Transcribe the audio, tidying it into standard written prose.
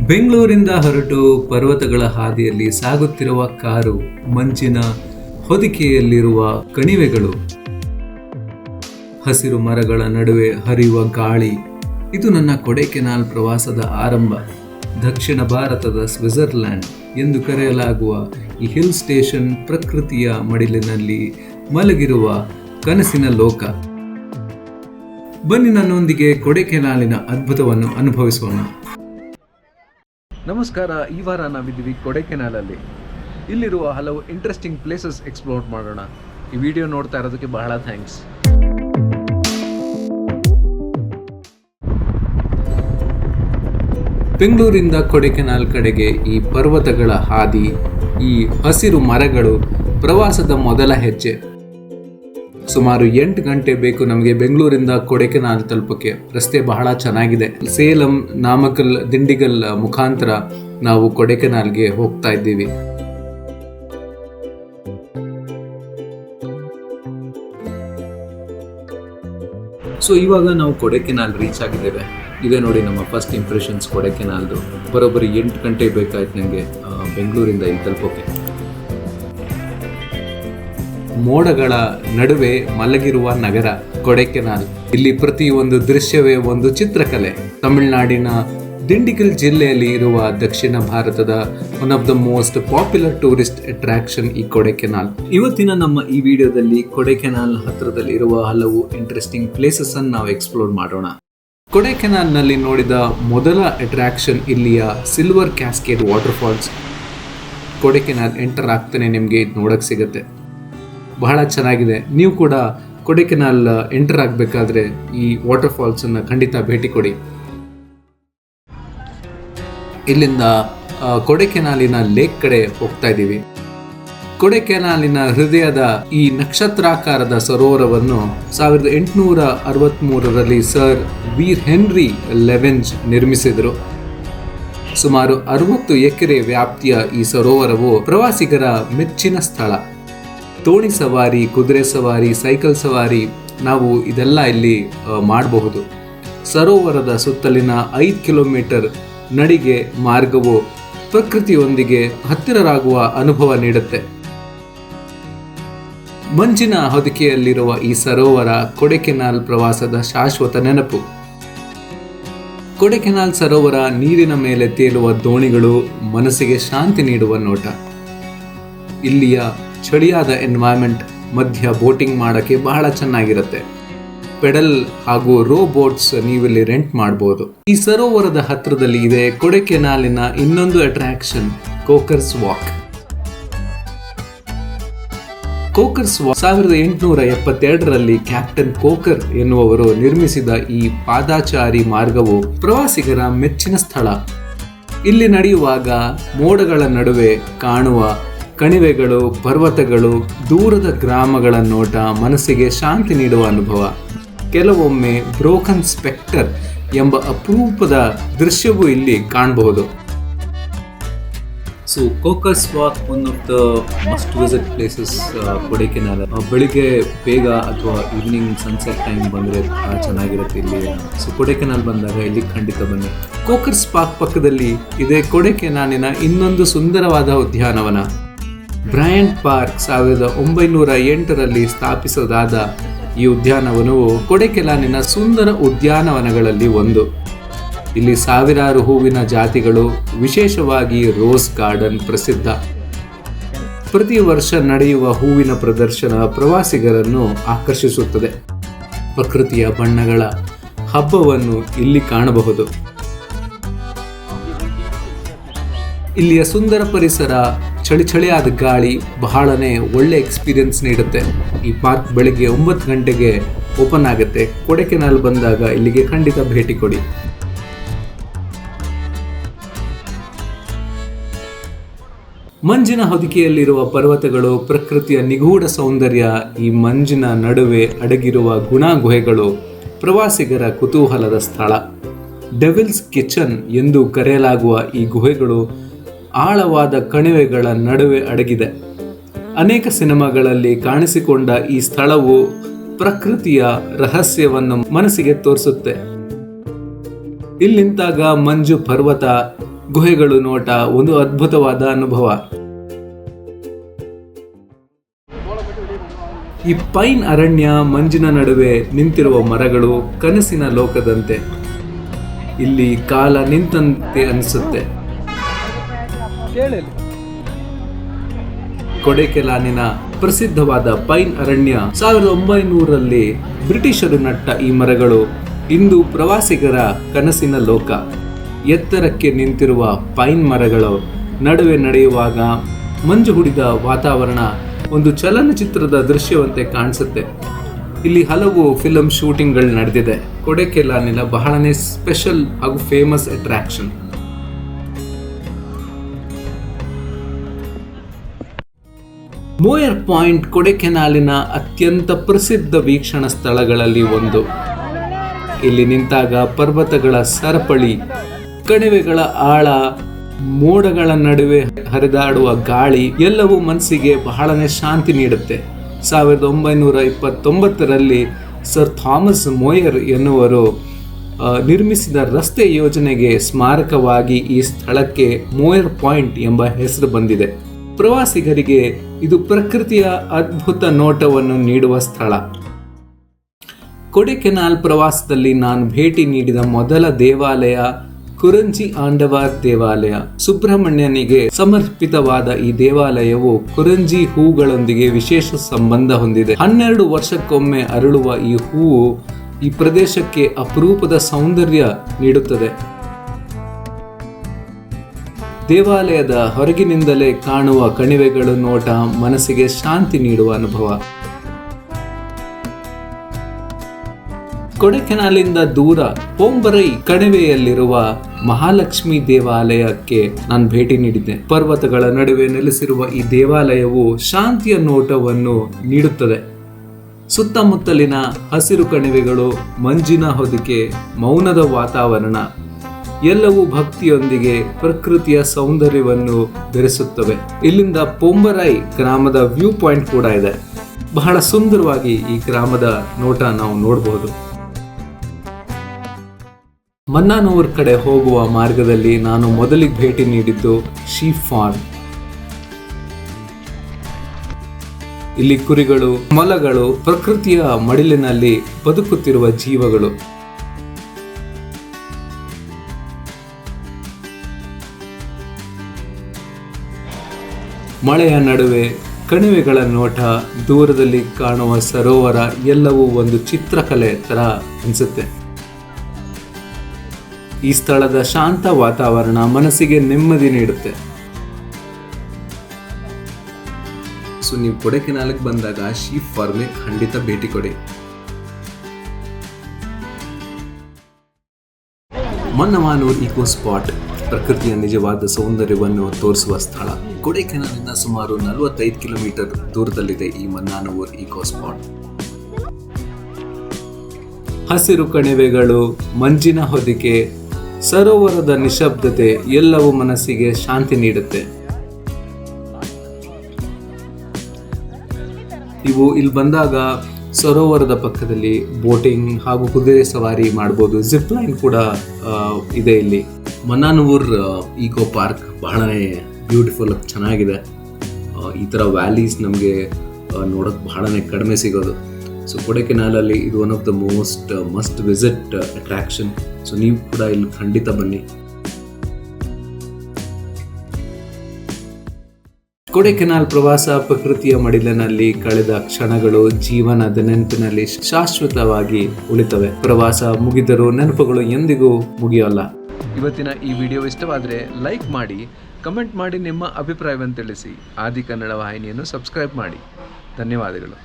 ಬೆಂಗಳೂರಿಂದ ಹೊರಟು ಪರ್ವತಗಳ ಹಾದಿಯಲ್ಲಿ ಸಾಗುತ್ತಿರುವ ಕಾರು, ಮಂಜಿನ ಹೊದಿಕೆಯಲ್ಲಿರುವ ಕಣಿವೆಗಳು, ಹಸಿರು ಮರಗಳ ನಡುವೆ ಹರಿಯುವ ಗಾಳಿ. ಇದು ನನ್ನ ಕೊಡೈಕೆನಾಲ್ ಪ್ರವಾಸದ ಆರಂಭ. ದಕ್ಷಿಣ ಭಾರತದ ಸ್ವಿಟ್ಜರ್ಲ್ಯಾಂಡ್ ಎಂದು ಕರೆಯಲಾಗುವ ಈ ಹಿಲ್ ಸ್ಟೇಷನ್ ಪ್ರಕೃತಿಯ ಮಡಿಲಿನಲ್ಲಿ ಮಲಗಿರುವ ಕನಸಿನ ಲೋಕ. ಬನ್ನಿ ನನ್ನೊಂದಿಗೆ ಕೊಡೈಕೆನಾಲಿನ ಅದ್ಭುತವನ್ನು ಅನುಭವಿಸೋಣ. ನಮಸ್ಕಾರ. ಈ ವಾರ ನಾವಿದ್ದೀವಿ ಕೊಡೈಕೆನಾಲಲ್ಲಿ. ಇಲ್ಲಿರುವ ಹಲವು ಇಂಟ್ರೆಸ್ಟಿಂಗ್ ಪ್ಲೇಸಸ್ ಎಕ್ಸ್ಪ್ಲೋರ್ ಮಾಡೋಣ. ಈ ವಿಡಿಯೋ ನೋಡ್ತಾ ಇರೋದಕ್ಕೆ ಬಹಳ ಥ್ಯಾಂಕ್ಸ್. ಬೆಂಗಳೂರಿಂದ ಕೊಡೈಕೆನಾಲ್ ಕಡೆಗೆ ಈ ಪರ್ವತಗಳ ಹಾದಿ, ಈ ಹಸಿರು ಮರಗಳು ಪ್ರವಾಸದ ಮೊದಲ ಹೆಜ್ಜೆ. ಸುಮಾರು 8 ಗಂಟೆ ಬೇಕು ನಮಗೆ ಬೆಂಗಳೂರಿಂದ ಕೊಡೈಕೆನಾಲ್ ತಲುಪಕ್ಕೆ. ರಸ್ತೆ ಬಹಳ ಚೆನ್ನಾಗಿದೆ. ಸೇಲಂ, ನಾಮಕಲ್, ದಿಂಡಿಗಲ್ ಮುಖಾಂತರ ನಾವು ಕೊಡೈಕೆನಾಲ್ಗೆ ಹೋಗ್ತಾ ಇದ್ದೀವಿ. ಸೊ ಇವಾಗ ನಾವು ಕೊಡೈಕೆನಾಲ್ ರೀಚ್ ಆಗಿದ್ದೇವೆ. ಇದೆ ನೋಡಿ ನಮ್ಮ ಫಸ್ಟ್ ಇಂಪ್ರೆಷನ್ಸ್ ಕೊಡೈಕೆನಾಲ್ದು. ಬರೋಬ್ಬರಿ 8 ಗಂಟೆ ಬೇಕಾಯ್ತು ನನಗೆ ಬೆಂಗಳೂರಿಂದ ಇಲ್ಲಿ ತಲುಪೋಕೆ. ಮೋಡಗಳ ನಡುವೆ ಮಲಗಿರುವ ನಗರ ಕೊಡೈಕೆನಾಲ್. ಇಲ್ಲಿ ಪ್ರತಿಯೊಂದು ದೃಶ್ಯವೇ ಒಂದು ಚಿತ್ರಕಲೆ. ತಮಿಳುನಾಡಿನ ದಿಂಡಿಗಲ್ ಜಿಲ್ಲೆಯಲ್ಲಿ ಇರುವ ದಕ್ಷಿಣ ಭಾರತದ one of the most popular tourist attraction ಈ ಕೊಡೈಕೆನಾಲ್. ಇವತ್ತಿನ ನಮ್ಮ ಈ ವಿಡಿಯೋದಲ್ಲಿ ಕೊಡೈಕೆನಾಲ್ ಹತ್ರದಲ್ಲಿ ಇರುವ ಹಲವು ಇಂಟ್ರೆಸ್ಟಿಂಗ್ ಪ್ಲೇಸಸ್ ಅನ್ನು ನಾವು ಎಕ್ಸ್ಪ್ಲೋರ್ ಮಾಡೋಣ. ಕೊಡೈಕೆನಾಲ್ ನಲ್ಲಿ ನೋಡಿದ ಮೊದಲ ಅಟ್ರಾಕ್ಷನ್ ಇಲ್ಲಿಯ silver cascade water falls. Kodaikanal enter ಆಗ್ತಾನೆ ನಿಮಗೆ ಇದು ನೋಡಕ್ ಸಿಗುತ್ತೆ. ಬಹಳ ಚೆನ್ನಾಗಿದೆ. ನೀವು ಕೂಡ ಕೊಡೈಕೆನಾಲ್ ಎಂಟರ್ ಆಗಬೇಕಾದ್ರೆ ಈ ವಾಟರ್ ಫಾಲ್ಸ್ ಅನ್ನು ಖಂಡಿತ ಭೇಟಿ ಕೊಡಿ. ಇಲ್ಲಿಂದ ಕೊಡೈಕೆನಾಲಿನ ಲೇಕ್ ಕಡೆ ಹೋಗ್ತಾ ಇದ್ದೀವಿ. ಕೊಡೈಕೆನಾಲಿನ ಹೃದಯದ ಈ ನಕ್ಷತ್ರಾಕಾರದ ಸರೋವರವನ್ನು 1863ರಲ್ಲಿ ಸರ್ ವೀರ್ ಹೆನ್ರಿ ಲೆವೆಂಜ್ ನಿರ್ಮಿಸಿದರು. ಸುಮಾರು 60 ಎಕರೆ ವ್ಯಾಪ್ತಿಯ ಈ ಸರೋವರವು ಪ್ರವಾಸಿಗರ ಮೆಚ್ಚಿನ ಸ್ಥಳ. ತೋಣಿ ಸವಾರಿ, ಕುದುರೆ ಸವಾರಿ, ಸೈಕಲ್ ಸವಾರಿ, ನಾವು ಇದೆಲ್ಲ ಇಲ್ಲಿ ಮಾಡಬಹುದು. ಸರೋವರದ ಸುತ್ತಲಿನ 5 ಕಿಲೋಮೀಟರ್ ನಡಿಗೆ ಮಾರ್ಗವು ಪ್ರಕೃತಿಯೊಂದಿಗೆ ಹತ್ತಿರರಾಗುವ ಅನುಭವ ನೀಡುತ್ತೆ. ಮಂಜಿನ ಹೊದಿಕೆಯಲ್ಲಿರುವ ಈ ಸರೋವರ ಕೊಡೈಕೆನಾಲ್ ಪ್ರವಾಸದ ಶಾಶ್ವತ ನೆನಪು. ಕೊಡೈಕೆನಾಲ್ ಸರೋವರ ನೀರಿನ ಮೇಲೆ ತೇಲುವ ದೋಣಿಗಳು ಮನಸ್ಸಿಗೆ ಶಾಂತಿ ನೀಡುವ ನೋಟ. ಇಲ್ಲಿಯ ಚಳಿಯಾದ ಎನ್ವೈರನ್ಮೆಂಟ್ ಮಧ್ಯ ಬೋಟಿಂಗ್ ಮಾಡೋಕ್ಕೆ ಬಹಳ ಚೆನ್ನಾಗಿರುತ್ತೆ. ಪೆಡಲ್ ಹಾಗೂ ರೋ ಬೋಟ್ಸ್ ನೀವಿಲ್ಲಿ ರೆಂಟ್ ಮಾಡಬಹುದು. ಈ ಸರೋವರದ ಹತ್ರದಲ್ಲಿ ಇದೆ ಕೊಡೈಕೆನಾಲಿನ ಇನ್ನೊಂದು attraction, Coker's walk. Coker's walk 1872ರಲ್ಲಿ ಕ್ಯಾಪ್ಟನ್ ಕೋಕರ್ ಎನ್ನುವವರು ನಿರ್ಮಿಸಿದ ಈ ಪಾದಾಚಾರಿ ಮಾರ್ಗವು ಪ್ರವಾಸಿಗರ ಮೆಚ್ಚಿನ ಸ್ಥಳ. ಇಲ್ಲಿ ನಡೆಯುವಾಗ ಮೋಡಗಳ ನಡುವೆ ಕಾಣುವ ಕಣಿವೆಗಳು, ಪರ್ವತಗಳು, ದೂರದ ಗ್ರಾಮಗಳ ನೋಟ ಮನಸ್ಸಿಗೆ ಶಾಂತಿ ನೀಡುವ ಅನುಭವ. ಕೆಲವೊಮ್ಮೆ ಬ್ರೋಕನ್ ಸ್ಪೆಕ್ಟರ್ ಎಂಬ ಅಪರೂಪದ ದೃಶ್ಯವೂ ಇಲ್ಲಿ ಕಾಣಬಹುದು. So Coker's walk one of the must visit places Kodaikanal. ಬೆಳಿಗ್ಗೆ ಬೇಗ ಅಥವಾ ಈವ್ನಿಂಗ್ ಸನ್ಸೆಟ್ ಟೈಮ್ ಬಂದರೆ ಚೆನ್ನಾಗಿರುತ್ತೆ ಇಲ್ಲಿ. ಸೊ ಕೊಡೈಕೆನಾಲ್ ಬಂದಾಗ ಇಲ್ಲಿ ಖಂಡಿತ ಬನ್ನಿ. ಕೋಕರ್ಸ್ ಪಾರ್ಕ್ ಪಕ್ಕದಲ್ಲಿ ಇದೆ ಕೊಡೈಕೆನಾಲಿನ ಇನ್ನೊಂದು ಸುಂದರವಾದ ಉದ್ಯಾನವನ, ಬ್ರಯಾಂಟ್ ಪಾರ್ಕ್. 1908ರಲ್ಲಿ ಸ್ಥಾಪಿಸೋದಾದ ಈ ಉದ್ಯಾನವನವು ಕೊಡೈಕೆನಾಲಿನ ಸುಂದರ ಉದ್ಯಾನವನಗಳಲ್ಲಿ ಒಂದು. ಇಲ್ಲಿ ಸಾವಿರಾರು ಹೂವಿನ ಜಾತಿಗಳು, ವಿಶೇಷವಾಗಿ ರೋಸ್ ಗಾರ್ಡನ್ ಪ್ರಸಿದ್ಧ. ಪ್ರತಿ ವರ್ಷ ನಡೆಯುವ ಹೂವಿನ ಪ್ರದರ್ಶನ ಪ್ರವಾಸಿಗರನ್ನು ಆಕರ್ಷಿಸುತ್ತದೆ. ಪ್ರಕೃತಿಯ ಬಣ್ಣಗಳ ಹಬ್ಬವನ್ನು ಇಲ್ಲಿ ಕಾಣಬಹುದು. ಇಲ್ಲಿಯ ಸುಂದರ ಪರಿಸರ, ಚಳಿಯಾದ ಗಾಳಿ ಬಹಳನೇ ಒಳ್ಳೆ ಎಕ್ಸ್ಪೀರಿಯನ್ಸ್ ನೀಡುತ್ತೆ. ಈ ಪಾರ್ಕ್ ಬೆಳಗ್ಗೆ 9 ಗಂಟೆಗೆ ಓಪನ್ ಆಗುತ್ತೆ. ಕೊಡೈಕೆನಾಲ್ ಬಂದಾಗ ಇಲ್ಲಿಗೆ ಖಂಡಿತ ಭೇಟಿ ಕೊಡಿ. ಮಂಜಿನ ಹೊದಿಕೆಯಲ್ಲಿರುವ ಪರ್ವತಗಳು, ಪ್ರಕೃತಿಯ ನಿಗೂಢ ಸೌಂದರ್ಯ, ಈ ಮಂಜಿನ ನಡುವೆ ಅಡಗಿರುವ ಗುಹೆಗಳು ಪ್ರವಾಸಿಗರ ಕುತೂಹಲದ ಸ್ಥಳ. ಡೆವಿಲ್ಸ್ ಕಿಚನ್ ಎಂದು ಕರೆಯಲಾಗುವ ಈ ಗುಹೆಗಳು ಆಳವಾದ ಕಣಿವೆಗಳ ನಡುವೆ ಅಡಗಿದೆ. ಅನೇಕ ಸಿನಿಮಾಗಳಲ್ಲಿ ಕಾಣಿಸಿಕೊಂಡ ಈ ಸ್ಥಳವು ಪ್ರಕೃತಿಯ ರಹಸ್ಯವನ್ನು ಮನಸ್ಸಿಗೆ ತೋರಿಸುತ್ತೆ. ಇಲ್ಲಿ ನಿಂತಾಗ ಮಂಜು ಪರ್ವತ, ಗುಹೆಗಳು ನೋಟ ಒಂದು ಅದ್ಭುತವಾದ ಅನುಭವ. ಈ ಪೈನ್ ಅರಣ್ಯ, ಮಂಜಿನ ನಡುವೆ ನಿಂತಿರುವ ಮರಗಳು ಕನಸಿನ ಲೋಕದಂತೆ. ಇಲ್ಲಿ ಕಾಲ ನಿಂತಂತೆ ಅನಿಸುತ್ತೆ. ಕೊಡೈಕೆನಾಲಿನ ಪ್ರಸಿದ್ಧವಾದ ಪೈನ್ ಅರಣ್ಯ 1900ರಲ್ಲಿ ಬ್ರಿಟಿಷರು ನಟ್ಟ ಈ ಮರಗಳು ಇಂದು ಪ್ರವಾಸಿಗರ ಕನಸಿನ ಲೋಕ. ಎತ್ತರಕ್ಕೆ ನಿಂತಿರುವ ಪೈನ್ ಮರಗಳು ನಡುವೆ ನಡೆಯುವಾಗ ಮಂಜು ಹುಡಿದ ವಾತಾವರಣ ಒಂದು ಚಲನಚಿತ್ರದ ದೃಶ್ಯವಂತೆ ಕಾಣಿಸುತ್ತೆ. ಇಲ್ಲಿ ಹಲವು ಫಿಲಂ ಶೂಟಿಂಗ್ಗಳು ನಡೆದಿದೆ. ಕೊಡೈಕೆನಾಲಿನ ಬಹಳನೇ ಸ್ಪೆಷಲ್ ಹಾಗೂ ಫೇಮಸ್ ಅಟ್ರಾಕ್ಷನ್. ಮೋಯರ್ ಪಾಯಿಂಟ್ ಕೊಡೈಕೆನಾಲಿನ ಅತ್ಯಂತ ಪ್ರಸಿದ್ಧ ವೀಕ್ಷಣಾ ಸ್ಥಳಗಳಲ್ಲಿ ಒಂದು. ಇಲ್ಲಿ ನಿಂತಾಗ ಪರ್ವತಗಳ ಸರಪಳಿ, ಕಣಿವೆಗಳ ಆಳ, ಮೋಡಗಳ ನಡುವೆ ಹರಿದಾಡುವ ಗಾಳಿ ಎಲ್ಲವೂ ಮನಸ್ಸಿಗೆ ಬಹಳನೇ ಶಾಂತಿ ನೀಡುತ್ತೆ. 1929ರಲ್ಲಿ ಸರ್ ಥಾಮಸ್ ಮೋಯರ್ ಎನ್ನುವರು ನಿರ್ಮಿಸಿದ ರಸ್ತೆ ಯೋಜನೆಗೆ ಸ್ಮಾರಕವಾಗಿ ಈ ಸ್ಥಳಕ್ಕೆ ಮೋಯರ್ ಪಾಯಿಂಟ್ ಎಂಬ ಹೆಸರು ಬಂದಿದೆ. ಪ್ರವಾಸಿಗರಿಗೆ ಇದು ಪ್ರಕೃತಿಯ ಅದ್ಭುತ ನೋಟವನ್ನು ನೀಡುವ ಸ್ಥಳ. ಕೊಡೈಕೆನಾಲ್ ಪ್ರವಾಸದಲ್ಲಿ ನಾನು ಭೇಟಿ ನೀಡಿದ ಮೊದಲ ದೇವಾಲಯ ಕುರಂಜಿ ಆಂಡವಾರ್ ದೇವಾಲಯ. ಸುಬ್ರಹ್ಮಣ್ಯನಿಗೆ ಸಮರ್ಪಿತವಾದ ಈ ದೇವಾಲಯವು ಕುರಂಜಿ ಹೂಗಳೊಂದಿಗೆ ವಿಶೇಷ ಸಂಬಂಧ ಹೊಂದಿದೆ. 12 ವರ್ಷಕ್ಕೊಮ್ಮೆ ಅರಳುವ ಈ ಹೂವು ಈ ಪ್ರದೇಶಕ್ಕೆ ಅಪರೂಪದ ಸೌಂದರ್ಯ ನೀಡುತ್ತದೆ. ದೇವಾಲಯದ ಹೊರಗಿನಿಂದಲೇ ಕಾಣುವ ಕಣಿವೆಗಳು ನೋಟ ಮನಸ್ಸಿಗೆ ಶಾಂತಿ ನೀಡುವ ಅನುಭವ. ಕೊಡೈಕೆನಾಲಿಂದ ದೂರ ಪೊಂಬರೈ ಕಣಿವೆಯಲ್ಲಿರುವ ಮಹಾಲಕ್ಷ್ಮಿ ದೇವಾಲಯಕ್ಕೆ ನಾನು ಭೇಟಿ ನೀಡಿದ್ದೆ. ಪರ್ವತಗಳ ನಡುವೆ ನೆಲೆಸಿರುವ ಈ ದೇವಾಲಯವು ಶಾಂತಿಯ ನೋಟವನ್ನು ನೀಡುತ್ತದೆ. ಸುತ್ತಮುತ್ತಲಿನ ಹಸಿರು ಕಣಿವೆಗಳು, ಮಂಜಿನ ಹೊದಿಕೆ, ಮೌನದ ವಾತಾವರಣ ಎಲ್ಲವೂ ಭಕ್ತಿಯೊಂದಿಗೆ ಪ್ರಕೃತಿಯ ಸೌಂದರ್ಯವನ್ನು ಬೆರೆಸುತ್ತವೆ. ಇಲ್ಲಿಂದ ಪೊಂಬರೈ ಗ್ರಾಮದ ವ್ಯೂ ಪಾಯಿಂಟ್ ಕೂಡ ಇದೆ. ಬಹಳ ಸುಂದರವಾಗಿ ಈ ಗ್ರಾಮದ ನೋಟ ನಾವು ನೋಡಬಹುದು. ಮನ್ನಾನೂರ್ ಕಡೆ ಹೋಗುವ ಮಾರ್ಗದಲ್ಲಿ ನಾನು ಮೊದಲಿಗೆ ಭೇಟಿ ನೀಡಿದ್ದು ಶೀಪ್ ಫಾರ್ಮ್. ಇಲ್ಲಿ ಕುರಿಗಳು, ಮೊಲಗಳು, ಪ್ರಕೃತಿಯ ಮಡಿಲಿನಲ್ಲಿ ಬದುಕುತ್ತಿರುವ ಜೀವಗಳು. ಮಳೆಯ ನಡುವೆ ಕಣಿವೆಗಳ ನೋಟ, ದೂರದಲ್ಲಿ ಕಾಣುವ ಸರೋವರ ಎಲ್ಲವೂ ಒಂದು ಚಿತ್ರಕಲೆ ತರ ಅನಿಸುತ್ತೆ. ಈ ಸ್ಥಳದ ಶಾಂತ ವಾತಾವರಣ ಮನಸ್ಸಿಗೆ ನೆಮ್ಮದಿ ನೀಡುತ್ತೆ. ಸೊ ನೀವು ಕೊಡೈಕೆನಾಲ್ಗೆ ಬಂದಾಗ ಶೀಪ್ ಫಾರ್ಮ್ಗೆ ಖಂಡಿತ ಭೇಟಿ ಕೊಡಿ. ಮನ್ನಮಾನೂರ್ ಈಕೋ ಸ್ಪಾಟ್ ಪ್ರಕೃತಿಯ ನಿಜವಾದ ಸೌಂದರ್ಯವನ್ನು ತೋರಿಸುವ ಸ್ಥಳ. ಕೊಡೈಕೆನಾಲಿನ ಸುಮಾರು 45 ಕಿಲೋಮೀಟರ್ ದೂರದಲ್ಲಿದೆ ಈ ಮನ್ನಾನೂರ್ ಈಕೋ ಸ್ಪಾಟ್. ಹಸಿರು ಕಣಿವೆಗಳು, ಮಂಜಿನ ಹೊದಿಕೆ, ಸರೋವರದ ನಿಶಬ್ದತೆ ಎಲ್ಲವೂ ಮನಸ್ಸಿಗೆ ಶಾಂತಿ ನೀಡುತ್ತೆ. ಇಲ್ಲಿ ಬಂದಾಗ ಸರೋವರದ ಪಕ್ಕದಲ್ಲಿ ಬೋಟಿಂಗ್ ಹಾಗೂ ಕುದುರೆ ಸವಾರಿ ಮಾಡಬಹುದು. ಜಿಪ್ ಲೈನ್ ಕೂಡ ಇದೆ ಇಲ್ಲಿ. ಮನ್ನಾನೂರ್ ಈಕೋ ಪಾರ್ಕ್ ಬಹಳನೇ ಬ್ಯೂಟಿಫುಲ್, ಚೆನ್ನಾಗಿದೆ. ಈ ಥರ ವ್ಯಾಲೀಸ್ ನಮಗೆ ನೋಡೋಕೆ ಬಹಳನೇ ಕಡಿಮೆ ಸಿಗೋದು. ಸೊ ಕೊಡೈಕೆನಾಲಲ್ಲಿ ಇದು one of the most must visit attraction. So ನೀವು ಕೂಡ ಇಲ್ಲಿ ಖಂಡಿತ ಬನ್ನಿ. ಕೊಡೈಕೆನಾಲ್ ಪ್ರವಾಸ ಪ್ರಕೃತಿಯ ಮಡಿಲಿನಲ್ಲಿ ಕಳೆದ ಕ್ಷಣಗಳು ಜೀವನದ ನೆನಪಿನಲ್ಲಿ ಶಾಶ್ವತವಾಗಿ ಉಳಿತವೆ. ಪ್ರವಾಸ ಮುಗಿದರೂ ನೆನಪುಗಳು ಎಂದಿಗೂ ಮುಗಿಯೋಲ್ಲ. ಇವತ್ತಿನ ಈ ವಿಡಿಯೋ ಇಷ್ಟವಾದರೆ ಲೈಕ್ ಮಾಡಿ, ಕಮೆಂಟ್ ಮಾಡಿ, ನಿಮ್ಮ ಅಭಿಪ್ರಾಯವನ್ನು ತಿಳಿಸಿ. ಆದಿ ಕನ್ನಡ ವಾಹಿನಿಯನ್ನು ಸಬ್ಸ್ಕ್ರೈಬ್ ಮಾಡಿ. ಧನ್ಯವಾದಗಳು.